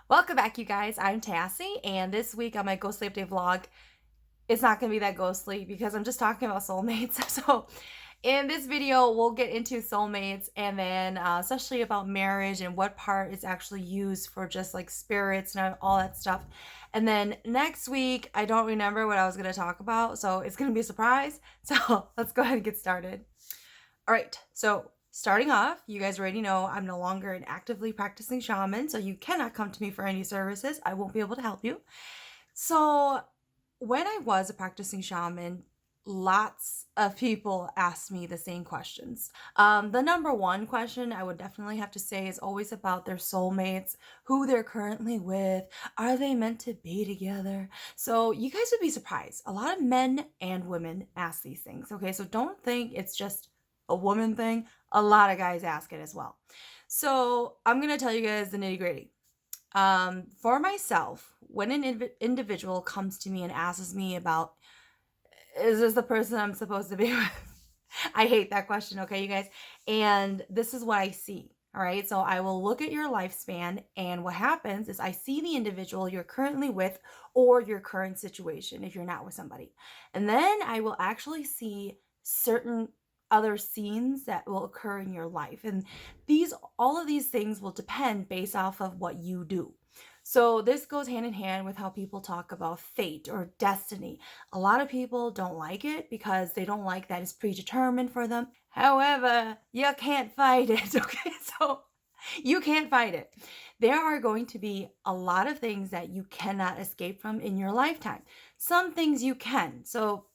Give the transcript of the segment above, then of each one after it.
Welcome back, you guys. I'm Tassie, and this week on my Ghostly Update vlog, it's not going to be that ghostly because I'm just talking about soulmates. So, in this video, we'll get into soulmates and then especially about marriage and what part is actually used for just like spirits and all that stuff. And then next week, I don't remember what I was going to talk about, so it's going to be a surprise. So, let's go ahead and get started. All right, so starting off, you guys already know I'm no longer an actively practicing shaman, so you cannot come to me for any services. I won't be able to help you. So, when I was a practicing shaman, lots of people asked me the same questions. The number one question I would definitely have to say is always about their soulmates, who they're currently with, are they meant to be together? So, you guys would be surprised. A lot of men and women ask these things, okay? So, don't think it's just a woman thing. A lot of guys ask it as well. So, I'm going to tell you guys the nitty gritty. For myself, when an individual comes to me and asks me about, is this the person I'm supposed to be with? I hate that question, okay, you guys? And this is what I see. All right, so I will look at your lifespan, and what happens is I see the individual you're currently with or your current situation if you're not with somebody. And then I will actually see certain other scenes that will occur in your life. And all of these things will depend based off of what you do. So this goes hand in hand with how people talk about fate or destiny. A lot of people don't like it because they don't like that it's predetermined for them. However, you can't fight it, okay? So you can't fight it. There are going to be a lot of things that you cannot escape from in your lifetime. Some things you can. So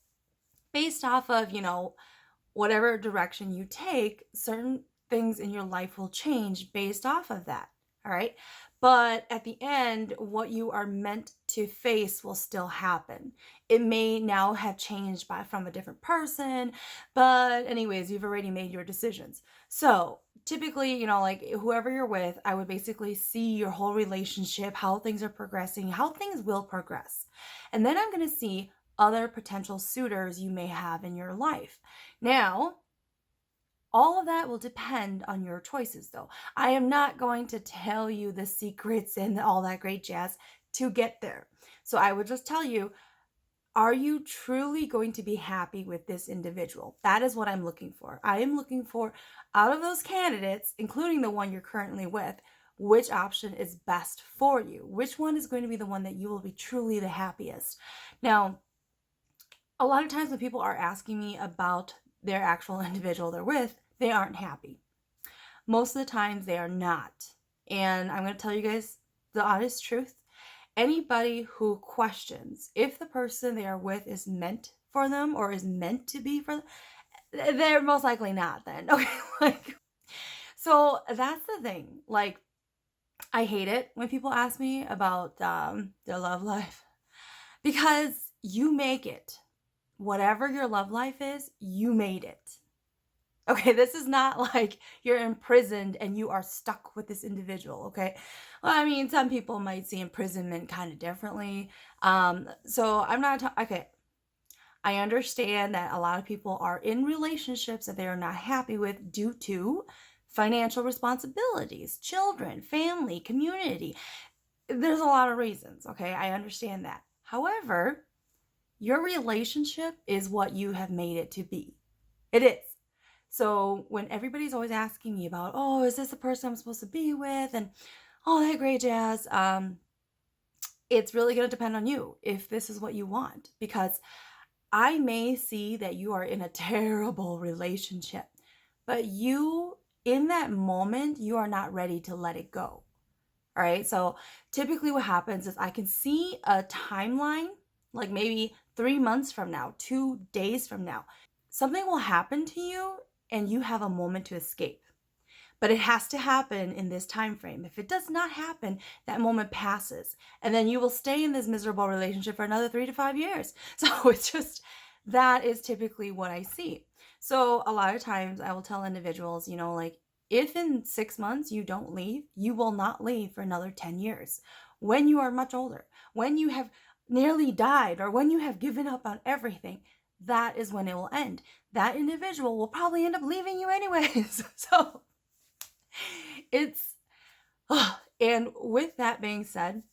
based off of, whatever direction you take, certain things in your life will change based off of that. All right. But at the end, what you are meant to face will still happen. It may now have changed from a different person, but anyways, you've already made your decisions. So typically, like whoever you're with, I would basically see your whole relationship, how things are progressing, how things will progress. And then I'm going to see other potential suitors you may have in your life. Now, all of that will depend on your choices, though. I am not going to tell you the secrets and all that great jazz to get there. So I would just tell you, are you truly going to be happy with this individual? That is what I'm looking for. I am looking for, out of those candidates, including the one you're currently with, which option is best for you? Which one is going to be the one that you will be truly the happiest? Now, a lot of times when people are asking me about their actual individual they're with, they aren't happy. Most of the times they are not. And I'm going to tell you guys the honest truth. Anybody who questions if the person they are with is meant for them or is meant to be for them, they're most likely not then. Okay. So that's the thing. Like, I hate it when people ask me about their love life because you make it. Whatever your love life is, you made it. Okay, this is not like you're imprisoned and you are stuck with this individual, okay? Well, I mean, some people might see imprisonment kind of differently. So I'm not, okay. I understand that a lot of people are in relationships that they are not happy with due to financial responsibilities, children, family, community. There's a lot of reasons, okay? I understand that. However, your relationship is what you have made it to be. It is. So when everybody's always asking me about, oh, is this the person I'm supposed to be with? And all that great jazz, it's really going to depend on you if this is what you want. Because I may see that you are in a terrible relationship, but you, in that moment, you are not ready to let it go. All right. So typically what happens is I can see a timeline, like maybe 3 months from now, 2 days from now, something will happen to you and you have a moment to escape. But it has to happen in this time frame. If it does not happen, that moment passes. And then you will stay in this miserable relationship for another 3 to 5 years. So it's just, that is typically what I see. So a lot of times I will tell individuals, like, if in 6 months you don't leave, you will not leave for another 10 years. When you are much older, when you have nearly died, or when you have given up on everything, that is when it will end. That individual will probably end up leaving you anyways. So it's And with that being said,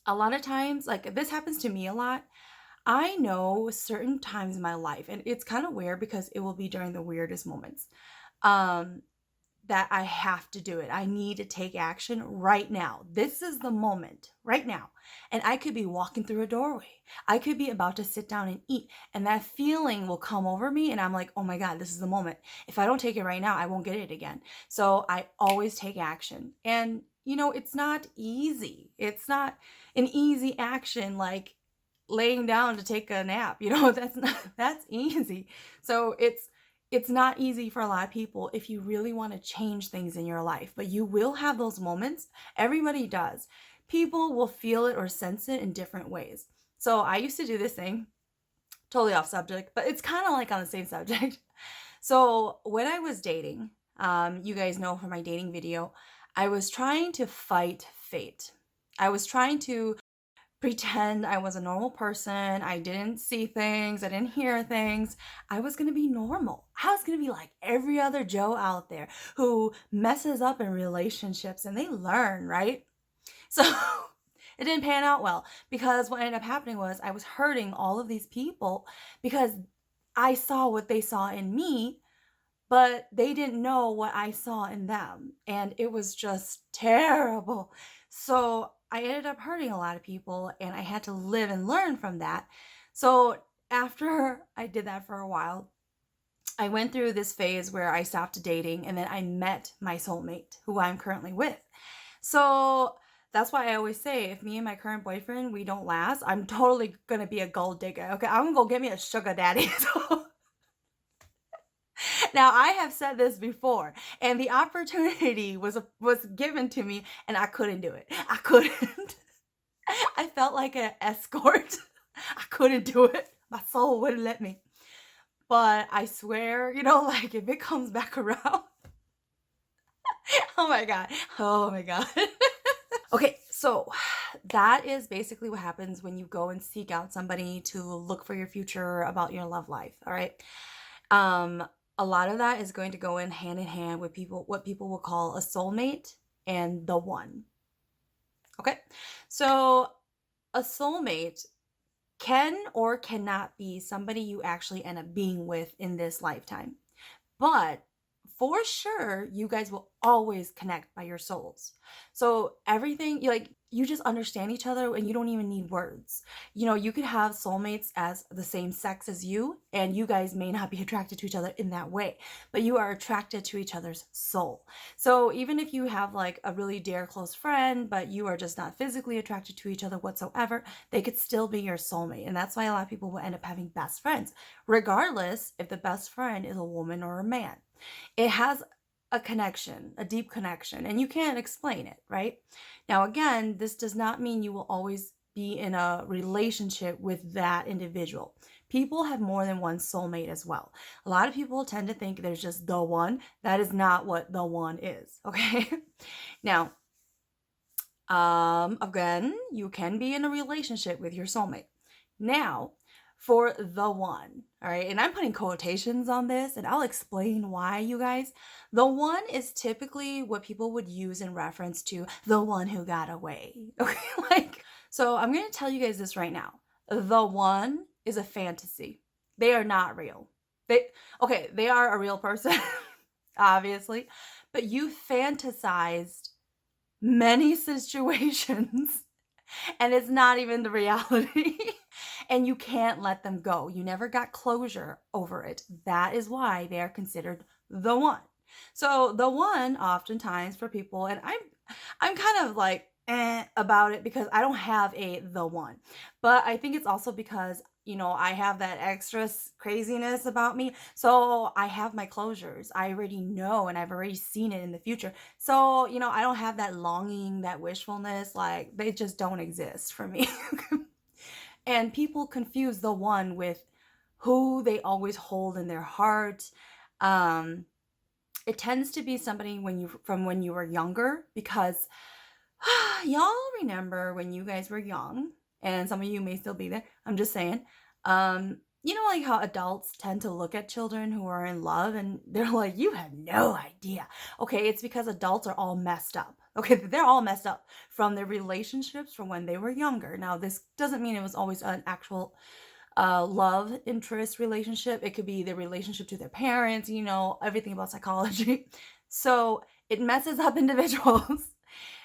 a lot of times, like this happens to me a lot. I know certain times in my life, and it's kind of weird because it will be during the weirdest moments. Um, that I have to do it. I need to take action right now. This is the moment right now. And I could be walking through a doorway. I could be about to sit down and eat. And that feeling will come over me. And I'm like, oh my God, this is the moment. If I don't take it right now, I won't get it again. So I always take action. And, you know, it's not easy. It's not an easy action like laying down to take a nap. You know, that's easy. So it's not easy for a lot of people if you really want to change things in your life, but you will have those moments. Everybody does. People will feel it or sense it in different ways. So I used to do this thing, totally off subject, but it's kind of like on the same subject. So when I was dating, you guys know from my dating video, I was trying to fight fate. I was trying to pretend I was a normal person. I didn't see things. I didn't hear things. I was going to be normal. I was going to be like every other Joe out there who messes up in relationships and they learn, right? So it didn't pan out well because what ended up happening was I was hurting all of these people because I saw what they saw in me, but they didn't know what I saw in them. And it was just terrible. So I ended up hurting a lot of people and I had to live and learn from that. So after I did that for a while, I went through this phase where I stopped dating and then I met my soulmate who I'm currently with. So that's why I always say if me and my current boyfriend, we don't last, I'm totally going to be a gold digger. Okay, I'm going to go get me a sugar daddy. So now, I have said this before, and the opportunity was given to me, and I couldn't do it. I couldn't. I felt like an escort. I couldn't do it. My soul wouldn't let me. But I swear, you know, like if it comes back around, oh my God. Oh my God. Okay, so that is basically what happens when you go and seek out somebody to look for your future about your love life. All right. A lot of that is going to go in hand with what people will call a soulmate and the one. Okay. So a soulmate can or cannot be somebody you actually end up being with in this lifetime. But for sure, you guys will always connect by your souls. So everything, you just understand each other and you don't even need words. You know, you could have soulmates as the same sex as you, and you guys may not be attracted to each other in that way, but you are attracted to each other's soul. So even if you have like a really dear close friend, but you are just not physically attracted to each other whatsoever, they could still be your soulmate. And that's why a lot of people will end up having best friends, regardless if the best friend is a woman or a man. It has a connection, a deep connection, and you can't explain it, right? Now, again, this does not mean you will always be in a relationship with that individual. People have more than one soulmate as well. A lot of people tend to think there's just the one. That is not what the one is, okay? Now, again, you can be in a relationship with your soulmate. Now, for the one, all right, and I'm putting quotations on this and I'll explain why, you guys. The one is typically what people would use in reference to the one who got away. Okay, so I'm going to tell you guys this right now. The one is a fantasy. They are not real. They are a real person, obviously, but you fantasized many situations and it's not even the reality. And you can't let them go. You never got closure over it. That is why they are considered the one. So the one oftentimes for people, and I'm kind of like about it because I don't have the one. But I think it's also because, you know, I have that extra craziness about me. So I have my closures. I already know and I've already seen it in the future. So, you know, I don't have that longing, that wishfulness. Like they just don't exist for me. And people confuse the one with who they always hold in their heart. It tends to be somebody from when you were younger, because y'all remember when you guys were young, and some of you may still be there. I'm just saying. You know, like how adults tend to look at children who are in love and they're like, you have no idea. Okay, it's because adults are all messed up. Okay, they're all messed up from their relationships from when they were younger. Now, this doesn't mean it was always an actual love interest relationship. It could be the relationship to their parents, you know, everything about psychology. So it messes up individuals.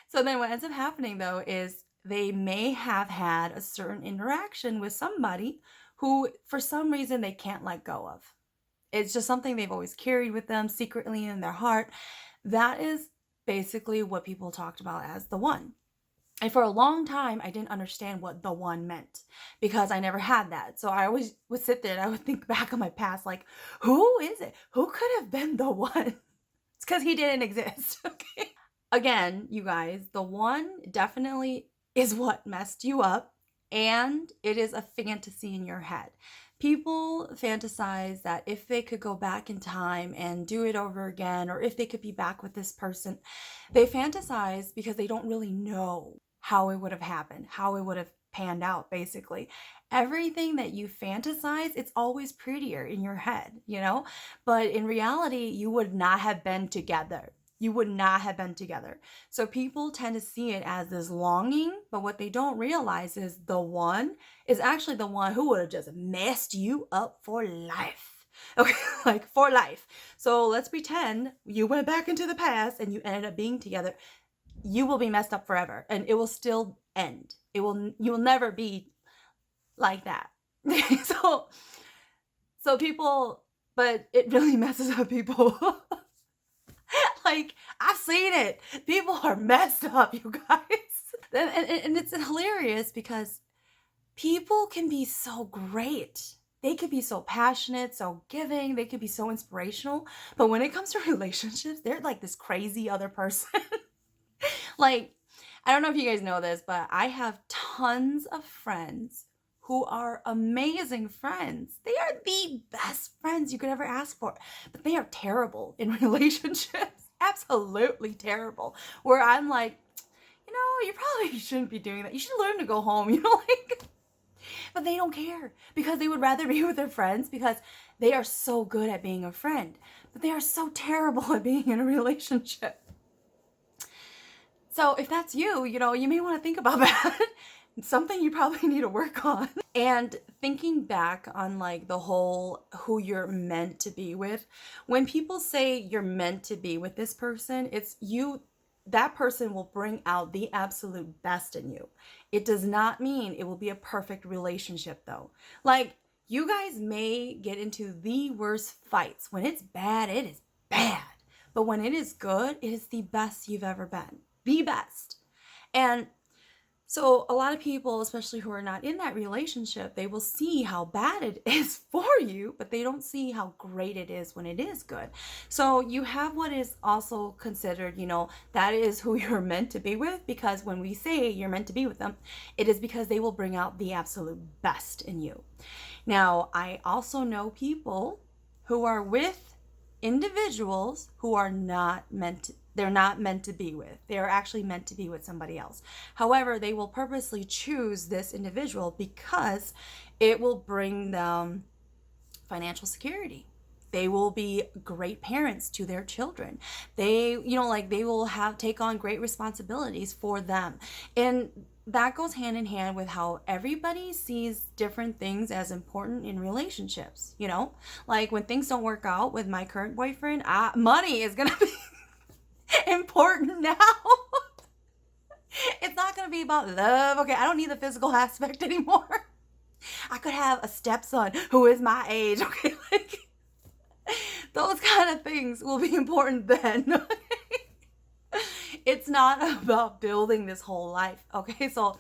So then what ends up happening though is they may have had a certain interaction with somebody who for some reason they can't let go of. It's just something they've always carried with them secretly in their heart. That is basically what people talked about as the one. And for a long time, I didn't understand what the one meant because I never had that. So I always would sit there and I would think back on my past, like, who is it? Who could have been the one? It's because he didn't exist. Okay. Again, you guys, the one definitely is what messed you up, and it is a fantasy in your head. People fantasize that if they could go back in time and do it over again, or if they could be back with this person, they fantasize because they don't really know how it would have happened, how it would have panned out, basically. Everything that you fantasize, it's always prettier in your head, you know? But in reality, you would not have been together. You would not have been together. So people tend to see it as this longing, but what they don't realize is the one is actually the one who would have just messed you up for life. Okay, like for life. So let's pretend you went back into the past and you ended up being together. You will be messed up forever and it will still end. You will never be like that. so people, but it really messes up people. Like, I've seen it. People are messed up, you guys. And it's hilarious because people can be so great. They could be so passionate, so giving. They could be so inspirational. But when it comes to relationships, they're like this crazy other person. Like, I don't know if you guys know this, but I have tons of friends who are amazing friends. They are the best friends you could ever ask for. But they are terrible in relationships. Absolutely terrible. Where I'm like, you know, you probably shouldn't be doing that. You should learn to go home, you know, like. But they don't care because they would rather be with their friends because they are so good at being a friend. But they are so terrible at being in a relationship. So if that's you, you know, you may want to think about that. It's something you probably need to work on. And thinking back on like the whole who you're meant to be with, when people say you're meant to be with this person, it's you, that person will bring out the absolute best in you. It does not mean it will be a perfect relationship though. Like you guys may get into the worst fights. When it's bad, it is bad. But when it is good, it is the best you've ever been. The best. And so a lot of people, especially who are not in that relationship, they will see how bad it is for you, but they don't see how great it is when it is good. So you have what is also considered, you know, that is who you're meant to be with, because when we say you're meant to be with them, it is because they will bring out the absolute best in you. Now, I also know people who are with individuals who are not meant to, they're not meant to be with. They are actually meant to be with somebody else. However, they will purposely choose this individual because it will bring them financial security. They will be great parents to their children. They, you know, like they will take on great responsibilities for them. And that goes hand in hand with how everybody sees different things as important in relationships, you know? Like when things don't work out with my current boyfriend, money is gonna be important now. It's not gonna be about love. Okay, I don't need the physical aspect anymore. I could have a stepson who is my age. Okay, like those kind of things will be important then. Okay? It's not about building this whole life. Okay, so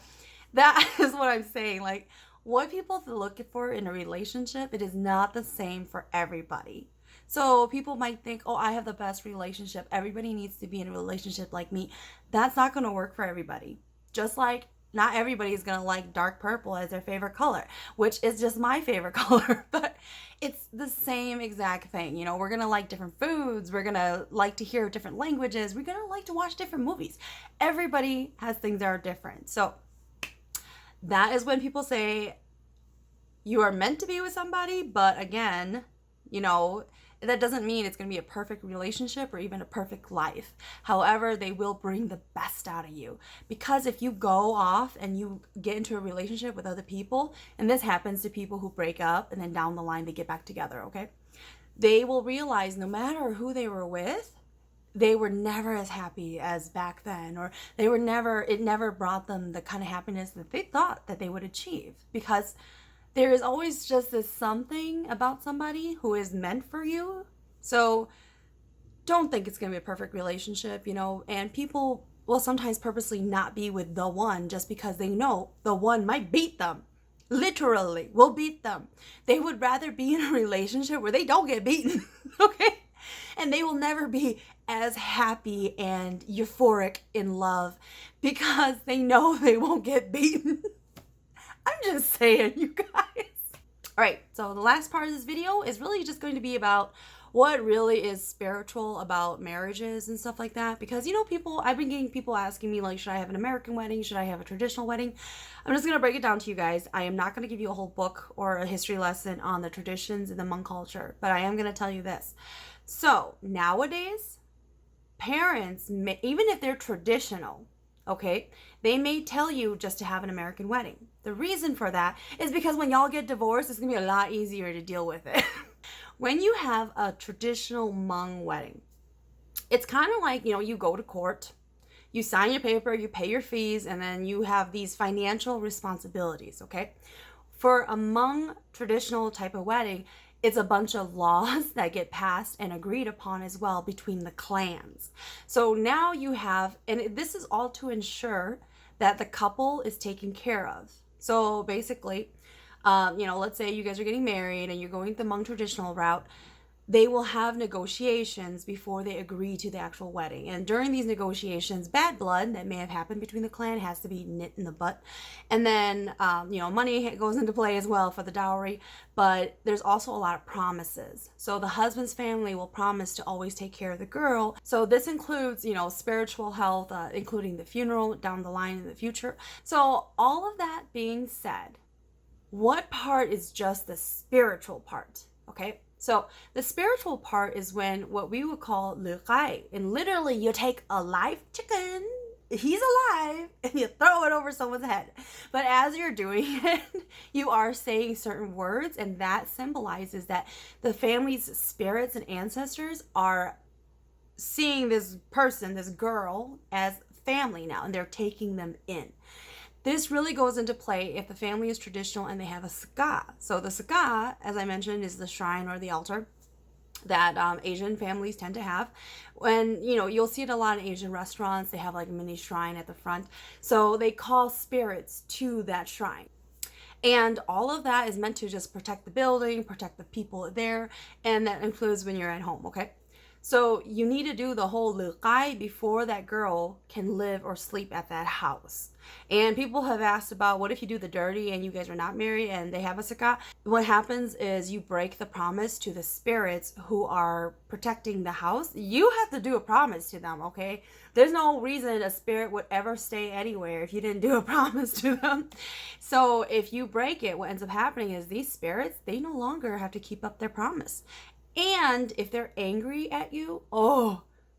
that is what I'm saying. Like what people look for in a relationship, it is not the same for everybody. So people might think, oh, I have the best relationship. Everybody needs to be in a relationship like me. That's not going to work for everybody. Just like not everybody is going to like dark purple as their favorite color, which is just my favorite color. But it's the same exact thing. You know, we're going to like different foods. We're going to like to hear different languages. We're going to like to watch different movies. Everybody has things that are different. So that is when people say you are meant to be with somebody. But again, you know, That doesn't mean it's going to be a perfect relationship or even a perfect life. However, they will bring the best out of you. Because if you go off and you get into a relationship with other people, and this happens to people who break up and then down the line they get back together, okay? They will realize no matter who they were with, they were never as happy as back then, or it never brought them the kind of happiness that they thought that they would achieve, because there is always just this something about somebody who is meant for you. So don't think it's going to be a perfect relationship, and people will sometimes purposely not be with the one just because they know the one might beat them. Literally will beat them. They would rather be in a relationship where they don't get beaten, okay? And they will never be as happy and euphoric in love because they know they won't get beaten. I'm just saying, you guys. All right, so the last part of this video is really just going to be about what really is spiritual about marriages and stuff like that. Because, I've been getting people asking me, like, should I have an American wedding? Should I have a traditional wedding? I'm just going to break it down to you guys. I am not going to give you a whole book or a history lesson on the traditions and the Hmong culture, but I am going to tell you this. So, nowadays, parents, even if they're traditional, okay, they may tell you just to have an American wedding. The reason for that is because when y'all get divorced, it's going to be a lot easier to deal with it. When you have a traditional Hmong wedding, it's kind of like, you go to court, you sign your paper, you pay your fees, and then you have these financial responsibilities, okay? For a Hmong traditional type of wedding, it's a bunch of laws that get passed and agreed upon as well between the clans. So now you have, and this is all to ensure that the couple is taken care of. So basically, let's say you guys are getting married and you're going the Hmong traditional route. They will have negotiations before they agree to the actual wedding. And during these negotiations, bad blood that may have happened between the clan has to be nit in the butt. And then, money goes into play as well for the dowry. But there's also a lot of promises. So the husband's family will promise to always take care of the girl. So this includes, spiritual health, including the funeral down the line in the future. So all of that being said, what part is just the spiritual part? Okay. So the spiritual part is when what we would call le gai, and literally you take a live chicken, he's alive, and you throw it over someone's head. But as you're doing it, you are saying certain words, and that symbolizes that the family's spirits and ancestors are seeing this person, this girl, as family now, and they're taking them in. This really goes into play if the family is traditional and they have a saka. So the saka, as I mentioned, is the shrine or the altar that Asian families tend to have. When, you'll see it a lot in Asian restaurants. They have like a mini shrine at the front. So they call spirits to that shrine. And all of that is meant to just protect the building, protect the people there. And that includes when you're at home, okay? So you need to do the whole liqai before that girl can live or sleep at that house. And people have asked about, what if you do the dirty and you guys are not married and they have a saka? What happens is you break the promise to the spirits who are protecting the house. You have to do a promise to them, okay? There's no reason a spirit would ever stay anywhere if you didn't do a promise to them. So if you break it, what ends up happening is these spirits, they no longer have to keep up their promise. And if they're angry at you,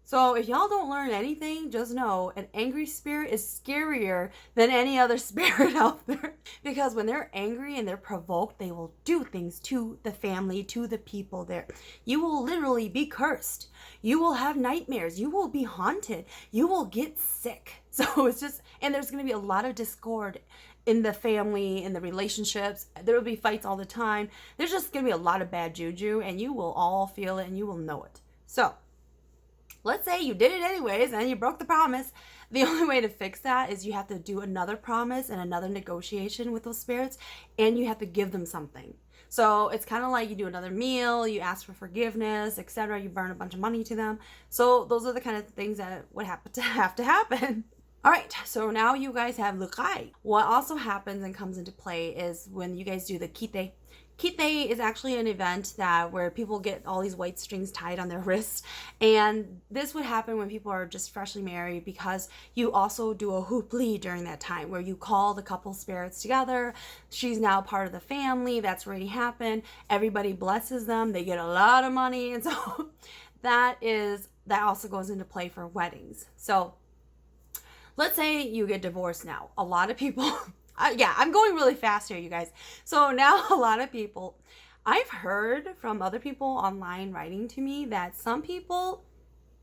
so if y'all don't learn anything, just know an angry spirit is scarier than any other spirit out there. Because when they're angry and they're provoked, they will do things to the family, to the people there. You will literally be cursed. You will have nightmares. You will be haunted. You will get sick. So it's just, and there's going to be a lot of discord in the family, in the relationships. There will be fights all the time. There's just going to be a lot of bad juju, and you will all feel it and you will know it. So let's say you did it anyways and you broke the promise. The only way to fix that is you have to do another promise and another negotiation with those spirits, and you have to give them something. So it's kind of like you do another meal, you ask for forgiveness, etc. You burn a bunch of money to them. So those are the kind of things that would have to happen. All right, so now you guys have lukai. What also happens and comes into play is when you guys do the kite. Kithe is actually an event where people get all these white strings tied on their wrists, and this would happen when people are just freshly married, because you also do a hoopli during that time where you call the couple spirits together. She's now part of the family. That's already happened. Everybody blesses them. They get a lot of money, and so that also goes into play for weddings. So let's say you get divorced now. A lot of people yeah, I'm going really fast here, you guys. So now a lot of people, I've heard from other people online writing to me that some people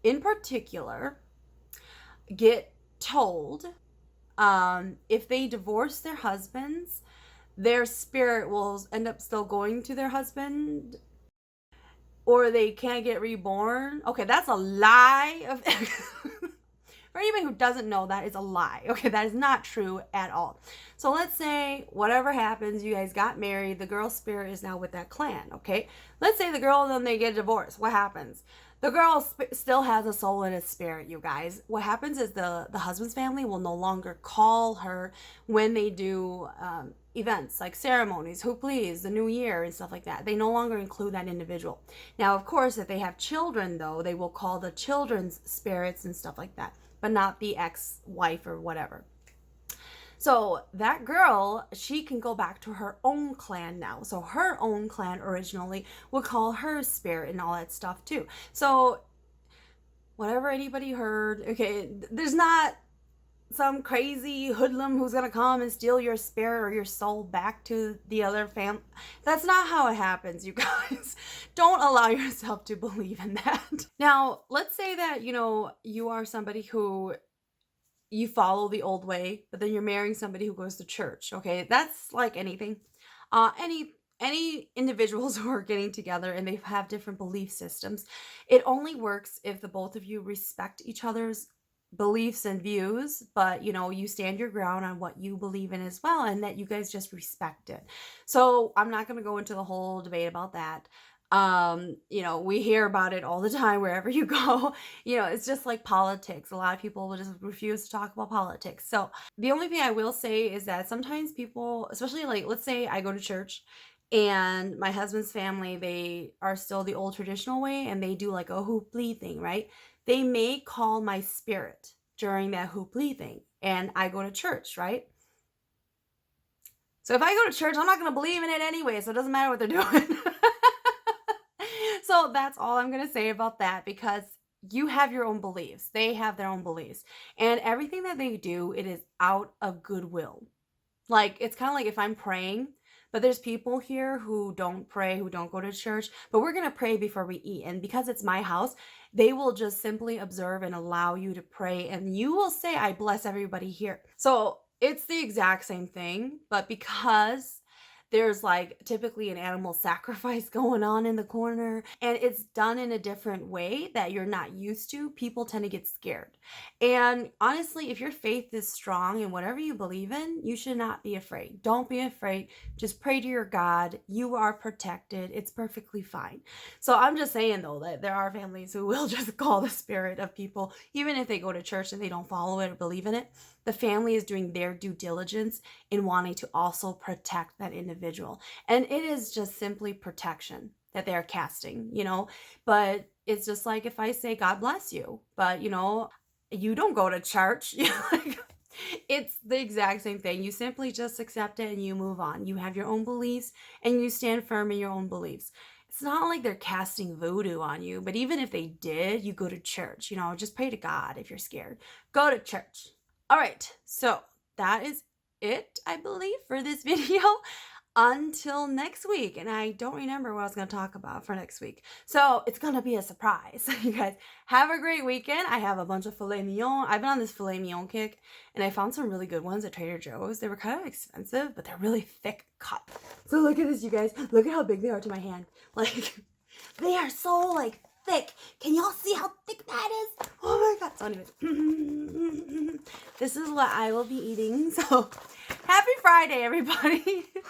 in particular get told if they divorce their husbands, their spirit will end up still going to their husband, or they can't get reborn. Okay, that's a lie. For anybody who doesn't know, that is a lie. Okay, that is not true at all. So let's say whatever happens, you guys got married, the girl's spirit is now with that clan, okay? Let's say the girl, then they get divorced. What happens? The girl still has a soul in its spirit, you guys. What happens is the husband's family will no longer call her when they do events like ceremonies, hooplies, the new year, and stuff like that. They no longer include that individual. Now, of course, if they have children, though, they will call the children's spirits and stuff like that, but not the ex-wife or whatever. So that girl, she can go back to her own clan now. So her own clan originally would call her spirit and all that stuff too. So whatever anybody heard, okay, there's not some crazy hoodlum who's gonna come and steal your spirit or your soul back to the other family. That's not how it happens, you guys. Don't allow yourself to believe in that. Now, let's say that, you are somebody who you follow the old way, but then you're marrying somebody who goes to church. Okay, that's like anything. Any individuals who are getting together and they have different belief systems, it only works if the both of you respect each other's beliefs and views, but you stand your ground on what you believe in as well, and that you guys just respect it. So I'm not going to go into the whole debate about that. We hear about it all the time wherever you go. It's just like politics. A lot of people will just refuse to talk about politics. So the only thing I will say is that sometimes people, especially like, let's say I go to church and my husband's family, they are still the old traditional way and they do like a hoopli thing, right? They may call my spirit during that hoopli thing, and I go to church, right? So if I go to church, I'm not going to believe in it anyway, so it doesn't matter what they're doing. So that's all I'm going to say about that, because you have your own beliefs. They have their own beliefs. And everything that they do, it is out of goodwill. Like, it's kind of like if I'm praying, but there's people here who don't pray, who don't go to church, but we're going to pray before we eat. And because it's my house, they will just simply observe and allow you to pray. And you will say, I bless everybody here. So it's the exact same thing, but because there's like typically an animal sacrifice going on in the corner, and it's done in a different way that you're not used to, people tend to get scared. And honestly, if your faith is strong in whatever you believe in, you should not be afraid. Don't be afraid. Just pray to your God. You are protected. It's perfectly fine. So I'm just saying, though, that there are families who will just call the spirit of people, even if they go to church and they don't follow it or believe in it. The family is doing their due diligence in wanting to also protect that individual. And it is just simply protection that they're casting, But it's just like if I say, God bless you, but, you don't go to church. It's the exact same thing. You simply just accept it and you move on. You have your own beliefs and you stand firm in your own beliefs. It's not like they're casting voodoo on you, but even if they did, you go to church, just pray to God if you're scared. Go to church. All right, so that is it, I believe, for this video until next week. And I don't remember what I was going to talk about for next week. So it's going to be a surprise. You guys have a great weekend. I have a bunch of filet mignon. I've been on this filet mignon kick, and I found some really good ones at Trader Joe's. They were kind of expensive, but they're really thick cut. So look at this, you guys. Look at how big they are to my hand. Like, they are so, thick. Can y'all see how thick that is? Oh my God. So anyways, this is what I will be eating. So happy Friday, everybody.